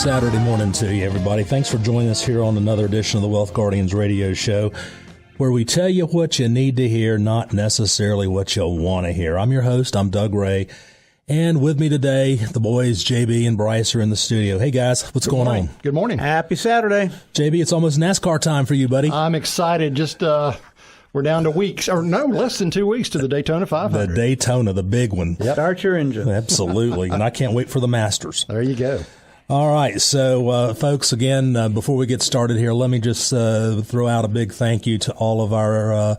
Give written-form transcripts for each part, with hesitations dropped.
Saturday morning to you, everybody. Thanks for joining us here on another edition of the Wealth Guardians radio show, where we tell you what you need to hear, not necessarily what you want to hear. I'm your host. I'm Doug Ray. And with me today, the boys, JB and Bryce, are in the studio. Hey, guys, what's going on? Good morning. Happy Saturday. JB, it's almost NASCAR time for you, buddy. I'm excited. We're down to less than 2 weeks to the Daytona 500. The Daytona, the big one. Yep. Start your engine. Absolutely. And I can't wait for the Masters. There you go. All right. So, folks, again, before we get started here, let me just throw out a big thank you to all of our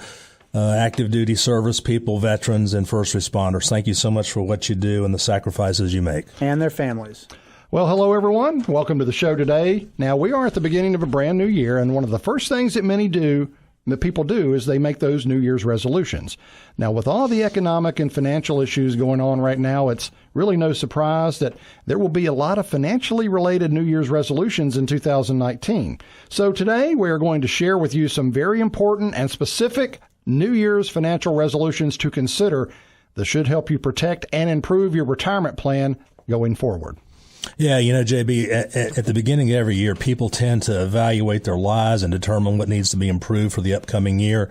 active duty service people, veterans, and first responders. Thank you so much for what you do and the sacrifices you make. And their families. Well, hello, everyone. Welcome to the show today. Now, we are at the beginning of a brand new year, and one of the first things that people do is they make those New Year's resolutions. Now, with all the economic and financial issues going on right now, it's really no surprise that there will be a lot of financially related New Year's resolutions in 2019. So today, we are going to share with you some very important and specific New Year's financial resolutions to consider that should help you protect and improve your retirement plan going forward. Yeah, you know, JB, at the beginning of every year, people tend to evaluate their lives and determine what needs to be improved for the upcoming year.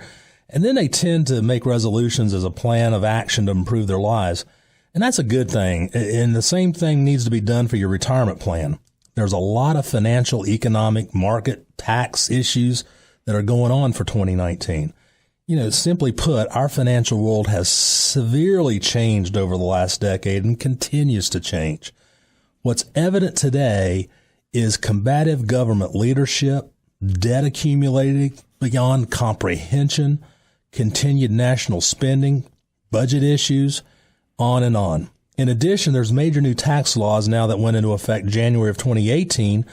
And then they tend to make resolutions as a plan of action to improve their lives. And that's a good thing. And the same thing needs to be done for your retirement plan. There's a lot of financial, economic, market, tax issues that are going on for 2019. You know, simply put, our financial world has severely changed over the last decade and continues to change. What's evident today is combative government leadership, debt accumulating beyond comprehension, continued national spending, budget issues, on and on. In addition, there's major new tax laws now that went into effect January of 2018,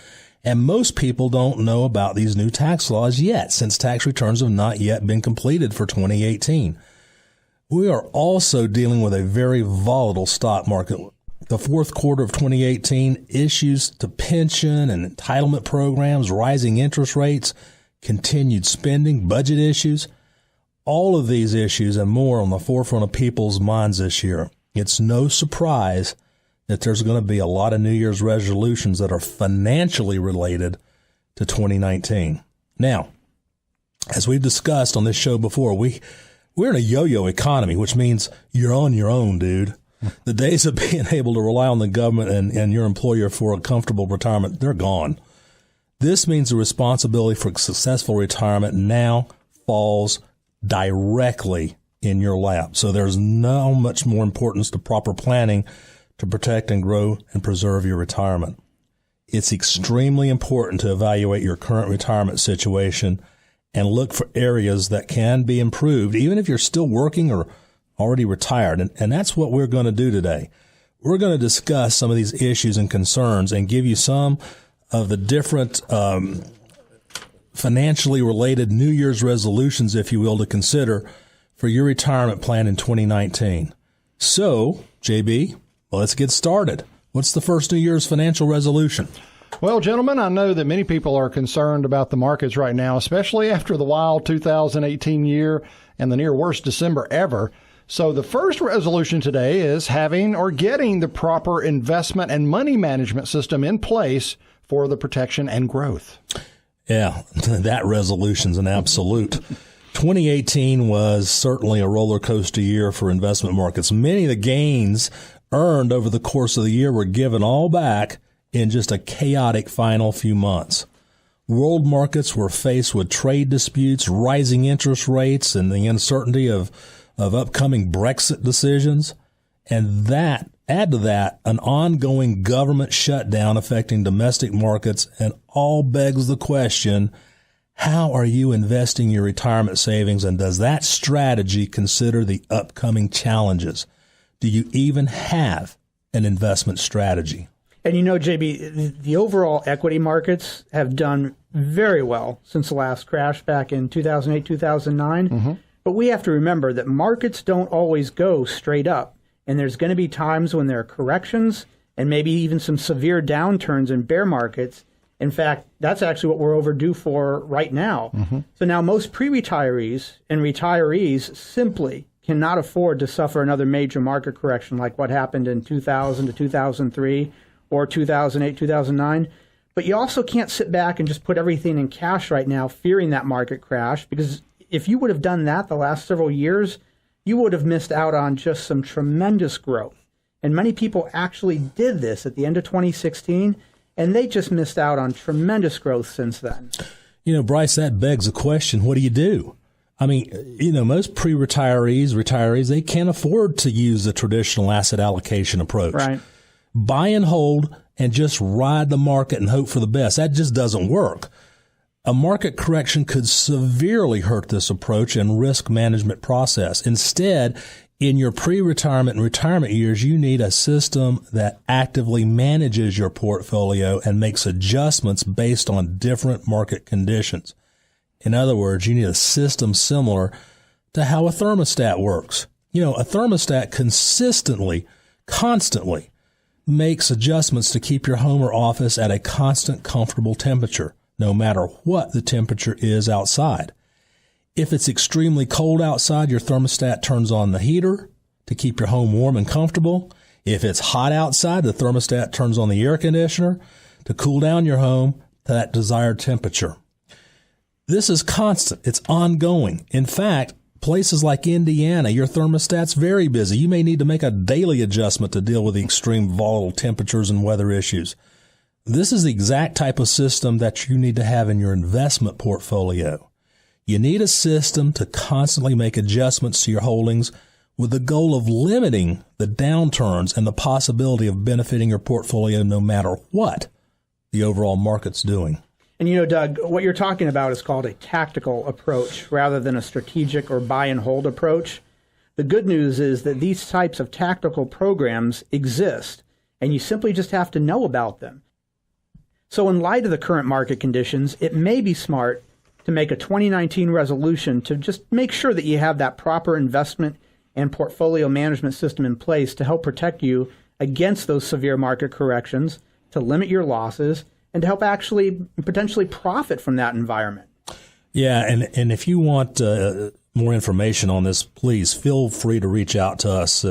and most people don't know about these new tax laws yet, since tax returns have not yet been completed for 2018. We are also dealing with a very volatile stock market. The fourth quarter of 2018, issues to pension and entitlement programs, rising interest rates, continued spending, budget issues, all of these issues and more on the forefront of people's minds this year. It's no surprise that there's going to be a lot of New Year's resolutions that are financially related to 2019. Now, as we've discussed on this show before, we're in a yo-yo economy, which means you're on your own, dude. The days of being able to rely on the government and your employer for a comfortable retirement, they're gone. This means the responsibility for successful retirement now falls directly in your lap. So there's no much more importance to proper planning to protect and grow and preserve your retirement. It's extremely important to evaluate your current retirement situation and look for areas that can be improved, even if you're still working or already retired. And that's what we're going to do today. We're going to discuss some of these issues and concerns and give you some of the different financially related New Year's resolutions, if you will, to consider for your retirement plan in 2019. So, JB, let's get started. What's the first New Year's financial resolution? Well, gentlemen, I know that many people are concerned about the markets right now, especially after the wild 2018 year and the near worst December ever. So the first resolution today is having or getting the proper investment and money management system in place for the protection and growth. Yeah, that resolution's an absolute. 2018 was certainly a roller coaster year for investment markets. Many of the gains earned over the course of the year were given all back in just a chaotic final few months. World markets were faced with trade disputes, rising interest rates, and the uncertainty of upcoming Brexit decisions, and add to that an ongoing government shutdown affecting domestic markets, and all begs the question, how are you investing your retirement savings, and does that strategy consider the upcoming challenges? Do you even have an investment strategy? And you know, JB, the overall equity markets have done very well since the last crash back in 2008, 2009. Mm-hmm. But we have to remember that markets don't always go straight up. And there's going to be times when there are corrections and maybe even some severe downturns in bear markets. In fact, that's actually what we're overdue for right now. Mm-hmm. So now most pre-retirees and retirees simply cannot afford to suffer another major market correction like what happened in 2000 to 2003 or 2008, 2009. But you also can't sit back and just put everything in cash right now, fearing that market crash, because if you would have done that the last several years, you would have missed out on just some tremendous growth. And many people actually did this at the end of 2016, and they just missed out on tremendous growth since then. Bryce, that begs a question. What do you do? I mean, most retirees, they can't afford to use the traditional asset allocation approach. Right. Buy and hold and just ride the market and hope for the best. That just doesn't work. A market correction could severely hurt this approach and risk management process. Instead, in your pre-retirement and retirement years, you need a system that actively manages your portfolio and makes adjustments based on different market conditions. In other words, you need a system similar to how a thermostat works. A thermostat constantly makes adjustments to keep your home or office at a constant, comfortable temperature, no matter what the temperature is outside. If it's extremely cold outside, your thermostat turns on the heater to keep your home warm and comfortable. If it's hot outside, the thermostat turns on the air conditioner to cool down your home to that desired temperature. This is constant. It's ongoing. In fact, places like Indiana, your thermostat's very busy. You may need to make a daily adjustment to deal with the extreme volatile temperatures and weather issues. This is the exact type of system that you need to have in your investment portfolio. You need a system to constantly make adjustments to your holdings with the goal of limiting the downturns and the possibility of benefiting your portfolio no matter what the overall market's doing. And Doug, what you're talking about is called a tactical approach rather than a strategic or buy and hold approach. The good news is that these types of tactical programs exist, and you simply just have to know about them. So in light of the current market conditions, it may be smart to make a 2019 resolution to just make sure that you have that proper investment and portfolio management system in place to help protect you against those severe market corrections, to limit your losses, and to help actually potentially profit from that environment. Yeah, and if you want more information on this, please feel free to reach out to us.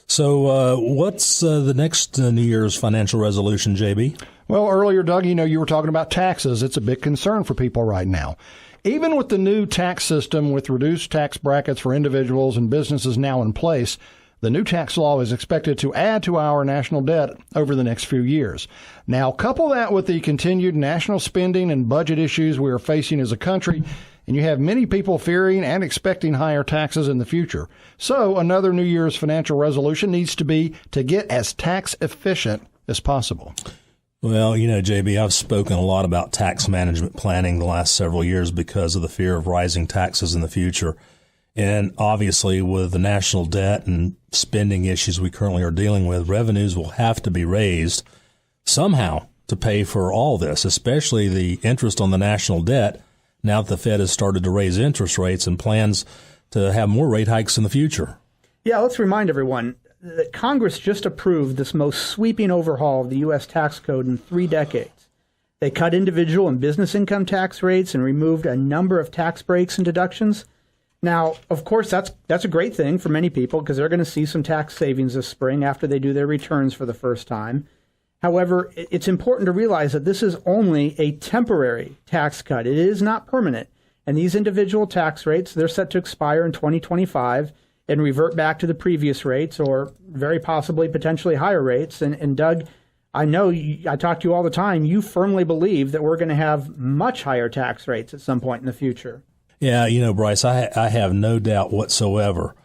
So what's the next New Year's financial resolution, JB? Well, earlier, Doug, you were talking about taxes. It's a big concern for people right now. Even with the new tax system with reduced tax brackets for individuals and businesses now in place, the new tax law is expected to add to our national debt over the next few years. Now, couple that with the continued national spending and budget issues we are facing as a country, and you have many people fearing and expecting higher taxes in the future. So another New Year's financial resolution needs to be to get as tax efficient as possible. Well, JB, I've spoken a lot about tax management planning the last several years because of the fear of rising taxes in the future. And obviously, with the national debt and spending issues we currently are dealing with, revenues will have to be raised somehow to pay for all this, especially the interest on the national debt, now that the Fed has started to raise interest rates and plans to have more rate hikes in the future. Yeah, let's remind everyone that Congress just approved this most sweeping overhaul of the U.S. tax code in 3 decades. They cut individual and business income tax rates and removed a number of tax breaks and deductions. Now, of course, that's a great thing for many people because they're going to see some tax savings this spring after they do their returns for the first time. However, it's important to realize that this is only a temporary tax cut. It is not permanent. And these individual tax rates, they're set to expire in 2025 and revert back to the previous rates or very possibly potentially higher rates. And Doug, I know I talk to you all the time. You firmly believe that we're going to have much higher tax rates at some point in the future. Yeah, Bryce, I have no doubt whatsoever.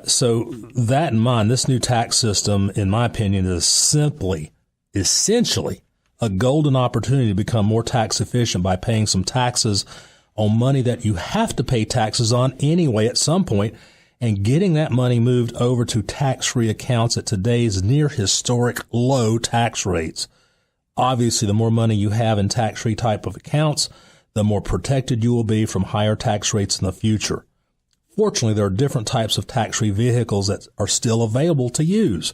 So that in mind, this new tax system, in my opinion, is essentially a golden opportunity to become more tax efficient by paying some taxes on money that you have to pay taxes on anyway at some point and getting that money moved over to tax-free accounts at today's near historic low tax rates. Obviously, the more money you have in tax-free type of accounts, the more protected you will be from higher tax rates in the future. Fortunately, there are different types of tax-free vehicles that are still available to use.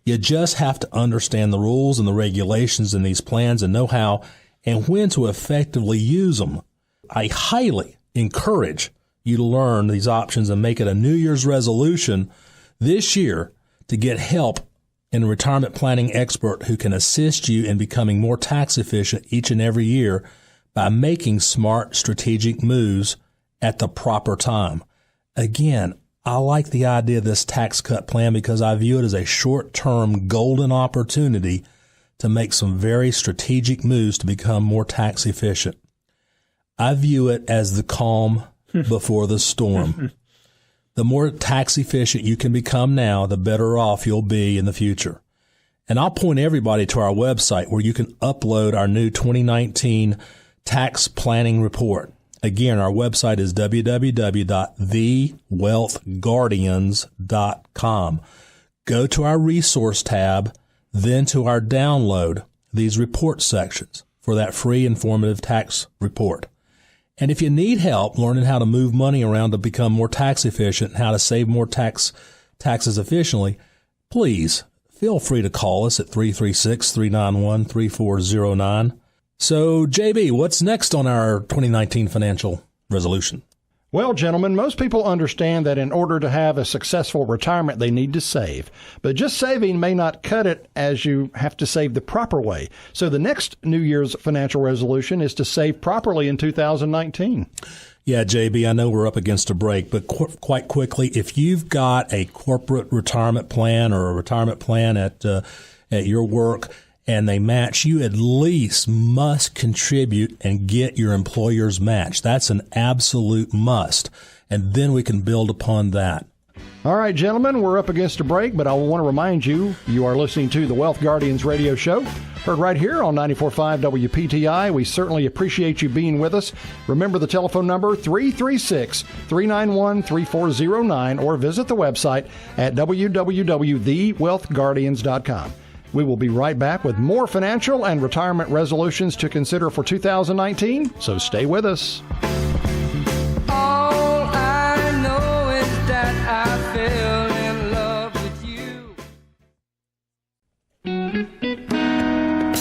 You just have to understand the rules and the regulations in these plans and know how and when to effectively use them. I highly encourage you to learn these options and make it a New Year's resolution this year to get help and a retirement planning expert who can assist you in becoming more tax efficient each and every year by making smart strategic moves at the proper time. Again, I like the idea of this tax cut plan because I view it as a short-term golden opportunity to make some very strategic moves to become more tax efficient. I view it as the calm before the storm. The more tax efficient you can become now, the better off you'll be in the future. And I'll point everybody to our website where you can upload our new 2019 tax planning report. Again, our website is www.thewealthguardians.com. Go to our resource tab, then to our download these report sections for that free informative tax report. And if you need help learning how to move money around to become more tax efficient and how to save more taxes efficiently, please feel free to call us at 336-391-3409. So, JB, what's next on our 2019 financial resolution? Well, gentlemen, most people understand that in order to have a successful retirement, they need to save. But just saving may not cut it, as you have to save the proper way. So the next New Year's financial resolution is to save properly in 2019. Yeah, JB, I know we're up against a break, but quite quickly, if you've got a corporate retirement plan or a retirement plan at your work, and they match, you at least must contribute and get your employer's match. That's an absolute must. And then we can build upon that. All right, gentlemen, we're up against a break, but I want to remind you, you are listening to the Wealth Guardians radio show, heard right here on 94.5 WPTI. We certainly appreciate you being with us. Remember the telephone number, 336-391-3409, or visit the website at www.thewealthguardians.com. We will be right back with more financial and retirement resolutions to consider for 2019, so stay with us. All I know is that I fell in love with you.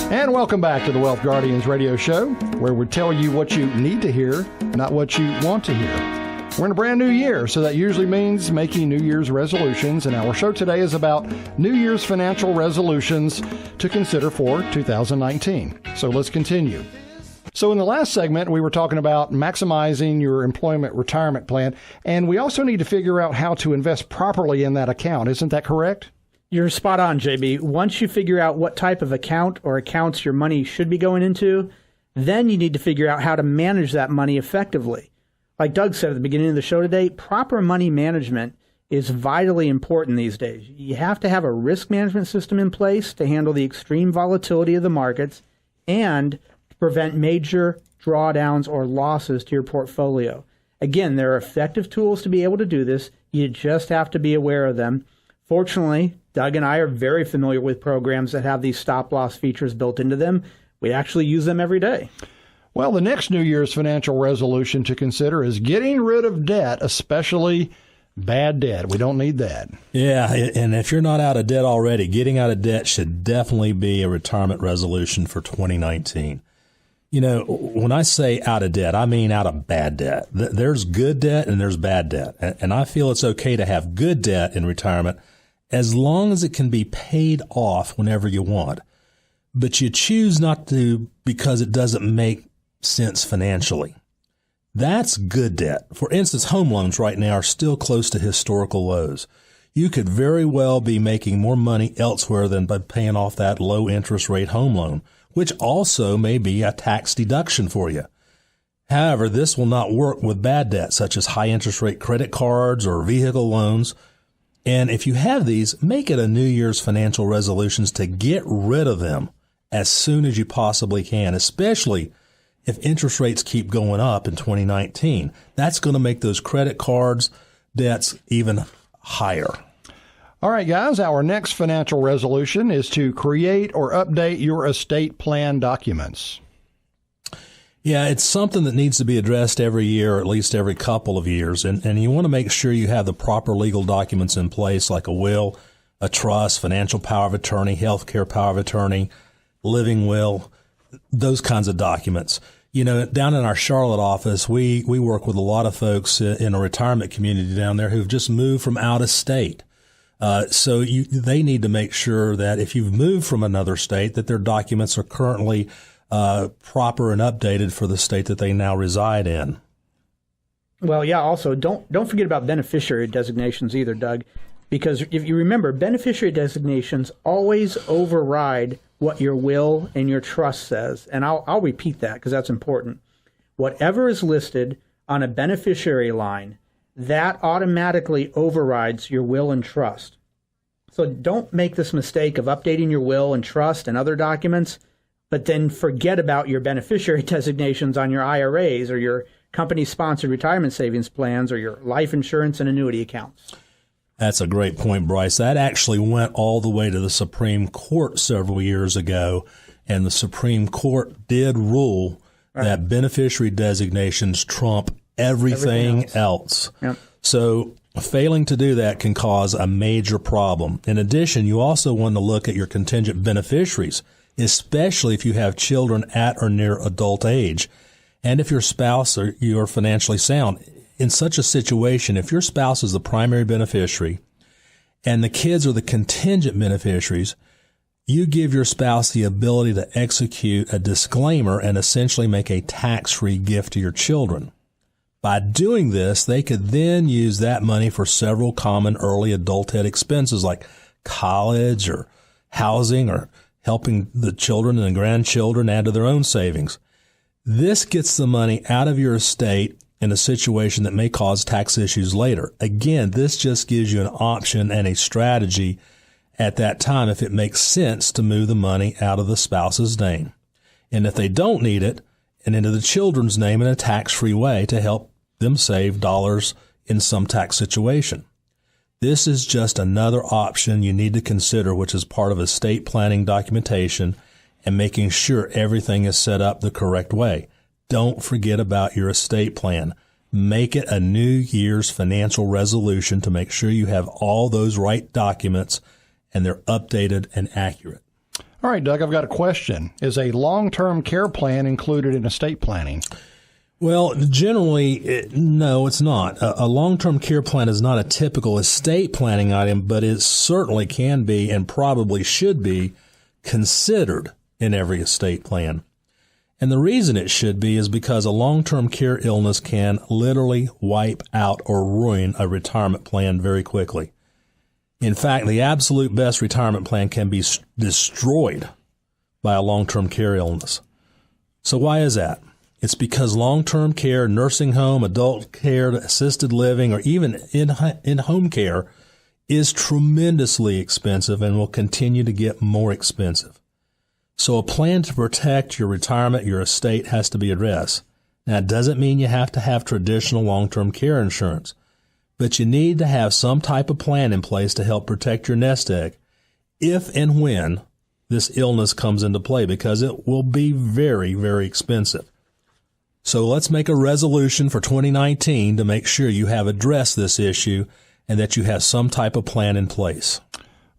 And welcome back to the Wealth Guardians radio show, where we tell you what you need to hear, not what you want to hear. We're in a brand new year, so that usually means making New Year's resolutions, and our show today is about New Year's financial resolutions to consider for 2019. So let's continue. So in the last segment, we were talking about maximizing your employment retirement plan, and we also need to figure out how to invest properly in that account. Isn't that correct? You're spot on, JB. Once you figure out what type of account or accounts your money should be going into, then you need to figure out how to manage that money effectively. Like Doug said at the beginning of the show today, proper money management is vitally important these days. You have to have a risk management system in place to handle the extreme volatility of the markets and to prevent major drawdowns or losses to your portfolio. Again, there are effective tools to be able to do this. You just have to be aware of them. Fortunately, Doug and I are very familiar with programs that have these stop-loss features built into them. We actually use them every day. Well, the next New Year's financial resolution to consider is getting rid of debt, especially bad debt. We don't need that. Yeah, and if you're not out of debt already, getting out of debt should definitely be a retirement resolution for 2019. You know, when I say out of debt, I mean out of bad debt. There's good debt and there's bad debt. And I feel it's okay to have good debt in retirement as long as it can be paid off whenever you want. But you choose not to because it doesn't make sense financially. That's good debt. For instance, home loans right now are still close to historical lows. You could very well be making more money elsewhere than by paying off that low interest rate home loan, which also may be a tax deduction for you. However, this will not work with bad debt, such as high interest rate credit cards or vehicle loans. And if you have these, make it a New Year's financial resolutions to get rid of them as soon as you possibly can, especially if interest rates keep going up in 2019. That's going to make those credit cards debts even higher. All right, guys, our next financial resolution is to create or update your estate plan documents. Yeah, it's something that needs to be addressed every year, or at least every couple of years. And you want to make sure you have the proper legal documents in place, like a will, a trust, financial power of attorney, healthcare power of attorney, living will, those kinds of documents. You know, down in our Charlotte office, we work with a lot of folks in a retirement community down there who've just moved from out of state. So they need to make sure that if you've moved from another state, that their documents are currently proper and updated for the state that they now reside in. Well, yeah, also, don't forget about beneficiary designations either, Doug, because if you remember, beneficiary designations always override what your will and your trust says. And I'll repeat that because that's important. Whatever is listed on a beneficiary line, that automatically overrides your will and trust. So don't make this mistake of updating your will and trust and other documents, but then forget about your beneficiary designations on your IRAs or your company-sponsored retirement savings plans or your life insurance and annuity accounts. That's a great point, Bryce. That actually went all the way to the Supreme Court several years ago, and the Supreme Court did rule that beneficiary designations trump everything else. Yep. So failing to do that can cause a major problem. In addition, you also want to look at your contingent beneficiaries, especially if you have children at or near adult age, and if your spouse or you are financially sound. In such a situation, if your spouse is the primary beneficiary and the kids are the contingent beneficiaries, you give your spouse the ability to execute a disclaimer and essentially make a tax-free gift to your children. By doing this, they could then use that money for several common early adulthood expenses like college or housing or helping the children and grandchildren add to their own savings. This gets the money out of your estate in a situation that may cause tax issues later. Again, this just gives you an option and a strategy at that time if it makes sense to move the money out of the spouse's name. And if they don't need it, and into the children's name in a tax-free way to help them save dollars in some tax situation. This is just another option you need to consider, which is part of estate planning documentation and making sure everything is set up the correct way. Don't forget about your estate plan. Make it a New Year's financial resolution to make sure you have all those right documents and they're updated and accurate. All right, Doug, I've got a question. Is a long-term care plan included in estate planning? Well, generally, no, it's not. A long-term care plan is not a typical estate planning item, but it certainly can be and probably should be considered in every estate plan. And the reason it should be is because a long-term care illness can literally wipe out or ruin a retirement plan very quickly. In fact, the absolute best retirement plan can be destroyed by a long-term care illness. So why is that? It's because long-term care, nursing home, adult care, assisted living, or even in-home care is tremendously expensive and will continue to get more expensive. So a plan to protect your retirement, your estate, has to be addressed. Now, it doesn't mean you have to have traditional long-term care insurance, but you need to have some type of plan in place to help protect your nest egg if and when this illness comes into play, because it will be very, very expensive. So let's make a resolution for 2019 to make sure you have addressed this issue and that you have some type of plan in place.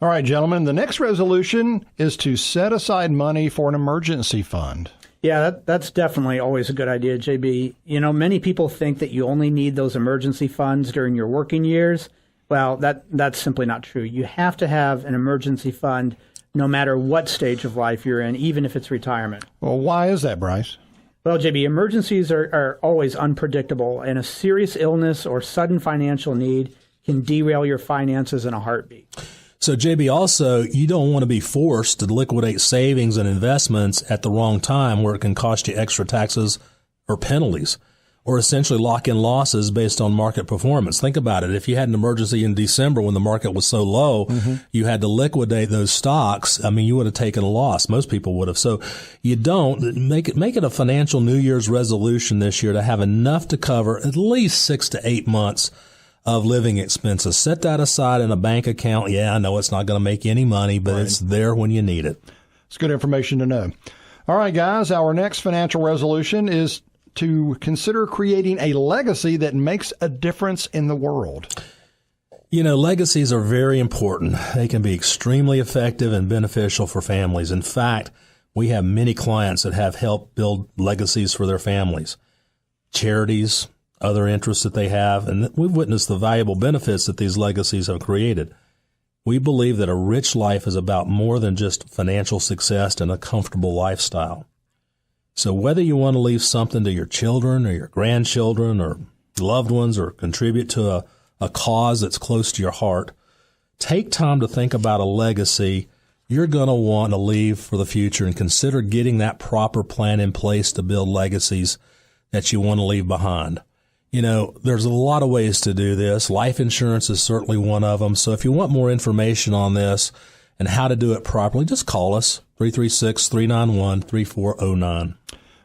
All right, gentlemen, the next resolution is to set aside money for an emergency fund. Yeah, that's definitely always a good idea, JB. You know, many people think that you only need those emergency funds during your working years. Well, that's simply not true. You have to have an emergency fund no matter what stage of life you're in, even if it's retirement. Well, why is that, Bryce? Well, JB, emergencies are always unpredictable, and a serious illness or sudden financial need can derail your finances in a heartbeat. So, JB, also, you don't want to be forced to liquidate savings and investments at the wrong time where it can cost you extra taxes or penalties, or essentially lock in losses based on market performance. Think about it. If you had an emergency in December when the market was so low, you had to liquidate those stocks. I mean, you would have taken a loss. Most people would have. So you don't make it a financial New Year's resolution this year to have enough to cover at least 6 to 8 months of living expenses. Set that aside in a bank account. Yeah, I know it's not going to make you any money, but it's there when you need it. It's good information to know. All right, guys, our next financial resolution is to consider creating a legacy that makes a difference in the world. You know, legacies are very important. They can be extremely effective and beneficial for families. In fact, we have many clients that have helped build legacies for their families, charities, other interests that they have, and we've witnessed the valuable benefits that these legacies have created. We believe that a rich life is about more than just financial success and a comfortable lifestyle. So whether you want to leave something to your children or your grandchildren or loved ones or contribute to a cause that's close to your heart, take time to think about a legacy you're going to want to leave for the future and consider getting that proper plan in place to build legacies that you want to leave behind. You know, there's a lot of ways to do this. Life insurance is certainly one of them. So if you want more information on this and how to do it properly, just call us, 336-391-3409.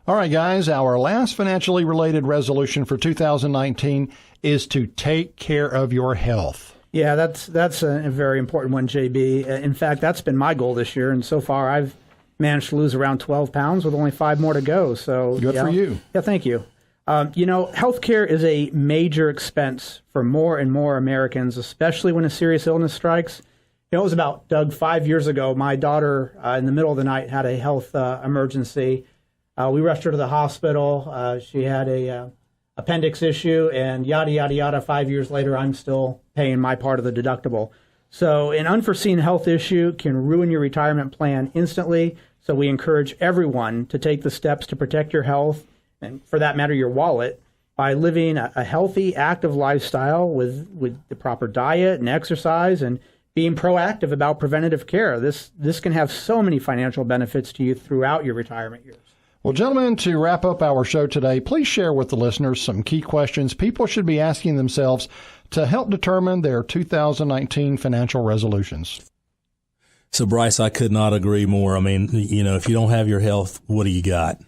All right, guys, our last financially related resolution for 2019 is to take care of your health. Yeah, that's a very important one, JB. In fact, that's been my goal this year, and so far I've managed to lose around 12 pounds with only 5 more to go. So good for you. Yeah, thank you. You know, healthcare is a major expense for more and more Americans, especially when a serious illness strikes. You know, it was about, Doug, 5 years ago, my daughter in the middle of the night had a health emergency. We rushed her to the hospital. She had a appendix issue, and yada, yada, yada. 5 years later, I'm still paying my part of the deductible. So an unforeseen health issue can ruin your retirement plan instantly. So we encourage everyone to take the steps to protect your health, and for that matter, your wallet, by living a healthy, active lifestyle with the proper diet and exercise and being proactive about preventative care. This can have so many financial benefits to you throughout your retirement years. Well, gentlemen, to wrap up our show today, please share with the listeners some key questions people should be asking themselves to help determine their 2019 financial resolutions. So, Bryce, I could not agree more. I mean, you know, if you don't have your health, what do you got?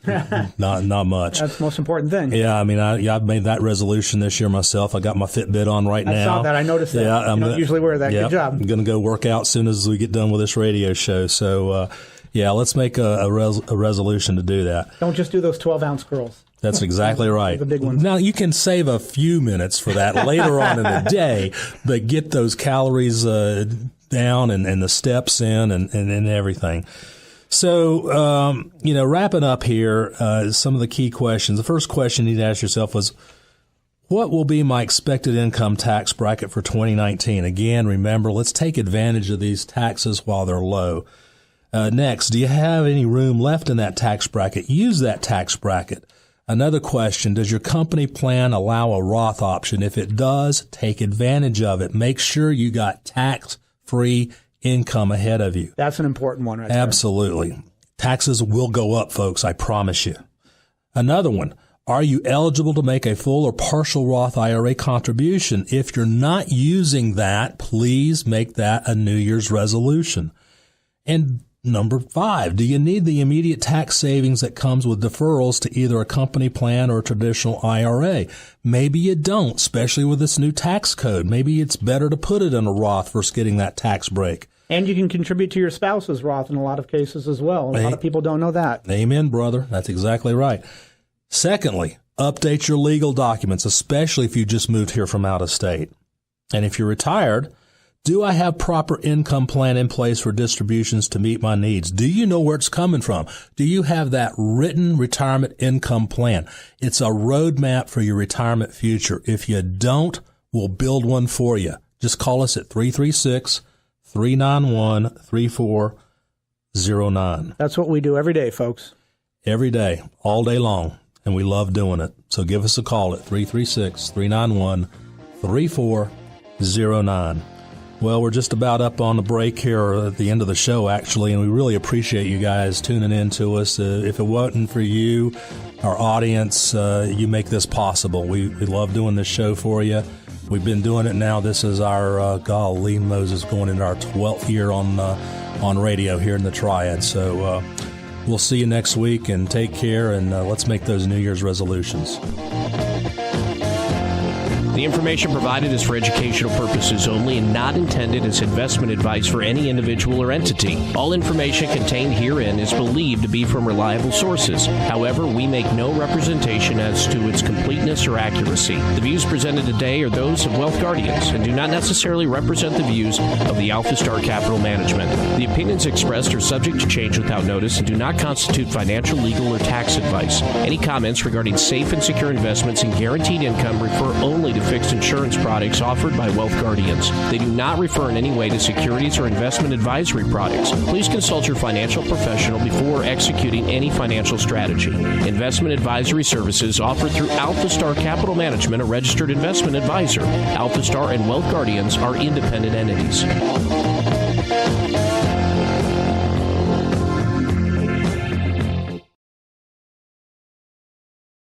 Not much. That's the most important thing. Yeah, I mean, I've made that resolution this year myself. I got my Fitbit on right now. I saw that. I noticed that. Yeah, you don't usually wear that. Yeah, good job. I'm going to go work out as soon as we get done with this radio show. So, yeah, let's make a resolution to do that. Don't just do those 12-ounce curls. That's exactly right. The big ones. Now, you can save a few minutes for that later on in the day, but get those calories down and the steps in and everything. So, you know, wrapping up here, some of the key questions. The first question you need to ask yourself was, what will be my expected income tax bracket for 2019? Again, remember, let's take advantage of these taxes while they're low. Next, do you have any room left in that tax bracket? Use that tax bracket. Another question, does your company plan allow a Roth option? If it does, take advantage of it. Make sure you got tax-free income ahead of you. That's an important one right there. Absolutely. Taxes will go up, folks, I promise you. Another one, are you eligible to make a full or partial Roth IRA contribution? If you're not using that, please make that a New Year's resolution. And number 5, do you need the immediate tax savings that comes with deferrals to either a company plan or a traditional IRA? Maybe you don't, especially with this new tax code. Maybe it's better to put it in a Roth versus getting that tax break. And you can contribute to your spouse's Roth in a lot of cases as well. A lot of people don't know that. Amen, brother. That's exactly right. Secondly, update your legal documents, especially if you just moved here from out of state. And if you're retired, do I have proper income plan in place for distributions to meet my needs? Do you know where it's coming from? Do you have that written retirement income plan? It's a roadmap for your retirement future. If you don't, we'll build one for you. Just call us at 336-391-3409. That's what we do every day, folks. Every day, all day long, and we love doing it. So give us a call at 336-391-3409. Well, we're just about up on the break here at the end of the show, actually, and we really appreciate you guys tuning in to us. If it wasn't for you, our audience, you make this possible. We love doing this show for you. We've been doing it now. This is our, golly, Moses, going into our 12th year on radio here in the Triad. So we'll see you next week, and take care, and let's make those New Year's resolutions. The information provided is for educational purposes only and not intended as investment advice for any individual or entity. All information contained herein is believed to be from reliable sources. However, we make no representation as to its completeness or accuracy. The views presented today are those of Wealth Guardians and do not necessarily represent the views of the Alpha Star Capital Management. The opinions expressed are subject to change without notice and do not constitute financial, legal, or tax advice. Any comments regarding safe and secure investments and guaranteed income refer only to fixed insurance products offered by Wealth Guardians. They do not refer in any way to securities or investment advisory products. Please consult your financial professional before executing any financial strategy. Investment advisory services offered through AlphaStar Capital Management, a registered investment advisor. AlphaStar and Wealth Guardians are independent entities.